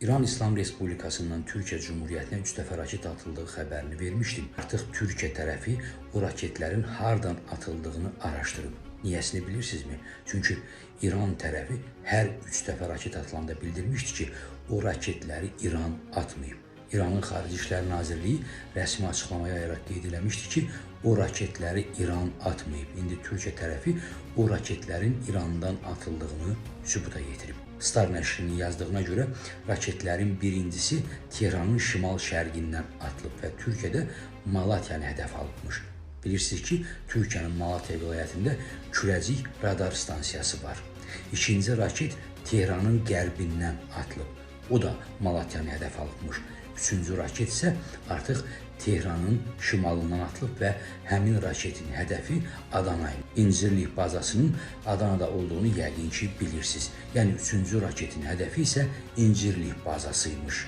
İran İslam Respublikasından Türkiyə Cumhuriyyətinə 3 dəfə raket atıldığı xəbərini vermişdim. Artıq Türkiyə tərəfi bu raketlərin hardan atıldığını araşdırıb. Niyəsini bilirsinizmi? Çünki İran tərəfi hər 3 dəfə raket atılanda bildirmişdi ki, o raketləri İran atmayıb. İranın Xarici İşlər Nazirliyi rəsmi açıqlamaya qeyd eləmişdi ki, o raketləri İran atmayıb. İndi Türkiyə tərəfi o raketlərin İrandan atıldığını sübuta yetirib. Star nəşrinin yazdığına görə raketlərin birincisi Tehranın şimal-şərqindən atılıb və Türkiyədə Malatyanı hədəf alıbmış. Bilirsiniz ki, Türkiyənin Malatya vilayətində Kürəcik radar stansiyası var. İkinci raket Tehranın qərbindən atılıb. O da Malatyanı hədəf alıbmış. Üçüncü raket isə artıq Tehranın şimalından atılıb və həmin raketin hədəfi Adana, İncirlik bazasının Adanada olduğunu yəqin ki bilirsiniz. Yəni üçüncü raketin hədəfi isə İncirlik bazasıymış.